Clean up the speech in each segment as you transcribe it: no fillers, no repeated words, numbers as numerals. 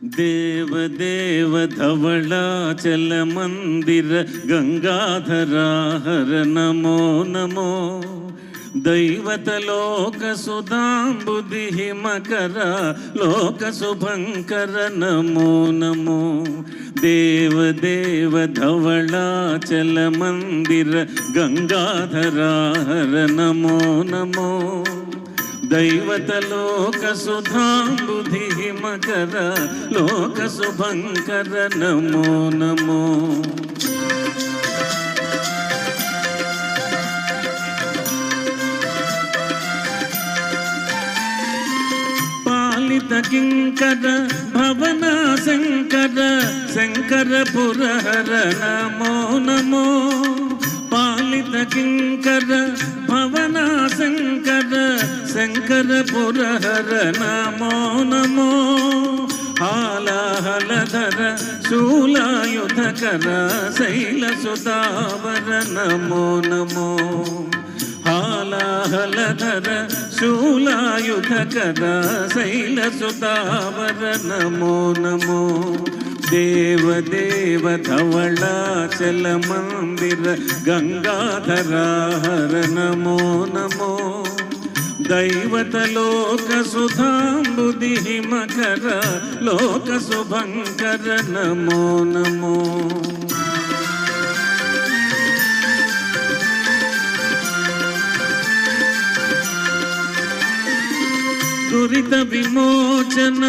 देवदेव धवलाचल मंदिर गंगाधरा हर नमो नमो दैवत लोक सुधांबुधि मकर लोक शुभंकर नमो नमो देवदेव धवलाचल मंदिर गंगाधरा हर नमो नमो दैवत लोक सुधांबुधि मकर लोक शुभंकर नमो नमो पालित किंकर भवन शंकर शंकर पुरहर नमो नमो पालित किंकर भवन शंकर शंकर पुरहर नमो नमो हालाहलधर शूलायुधकर शैलसुतावर नमो नमो हालाहलधर शूलायुधकर शैलसुतावर नमो नमो देवदेव धवलाचल मंदिर गंगाधरा हर नमो नमो दैवत लोक सुधांबुधि मकर लोक शुभंकर नमो नमो दुरित विमोचन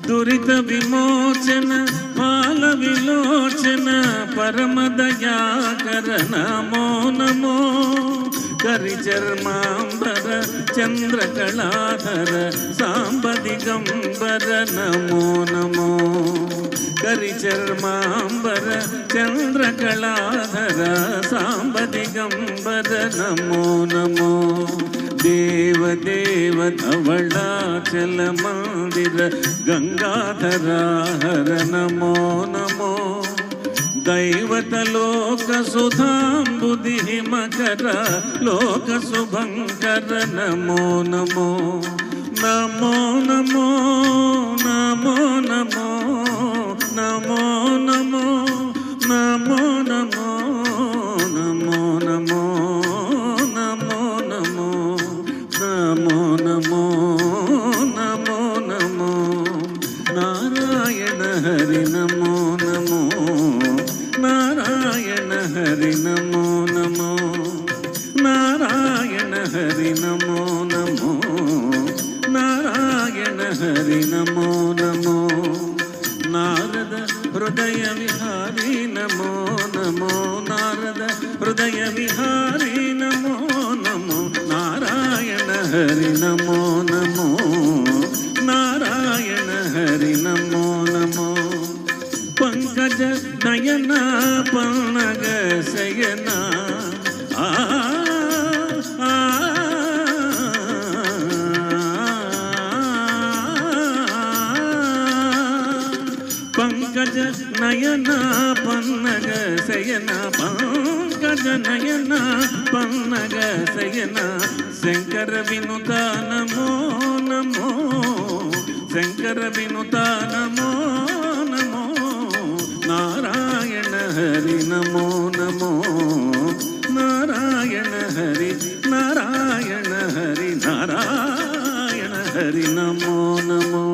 दुरित विमोचन फाल विलोचन परम दयाकर नमो नमो करिचर्मांबर चंद्रकलाधर सांब दिगंबर नमो नमो करिचर्मांबर चंद्रकलाधर सांब दिगंबर नमो नमो देवदेव धवलाचल मंदिर गंगाधरा हर नमो नमो दैवत लोक सुधांबुधि मकर लोक शुभंकर नमो नमो नमो नमो नमो नमो नमो नमो नमो नमो नमो नमो नमो नमो नमो नमो नमो नमो नारायण हरि नमो नमो नारायण हरि नमो नमो नारायण हरि नमो नमो नारायण हरि नमो नमो नारद हृदय विहारी नमो नमो नारद हृदय विहारी नमो नमो नारायण हरि नमो नमो नारायण हरि नमो नमो पंकज नयन पन्नग शयन पंकज नयन पन्नग शयन पंकज नयन पन्नग शयन शंकर विनुता नमो नमो शंकर विनुता नमो नमो नारायण हरि नमो नमो नारायण हरि नारायण हरि नारायण हरि नमो नमो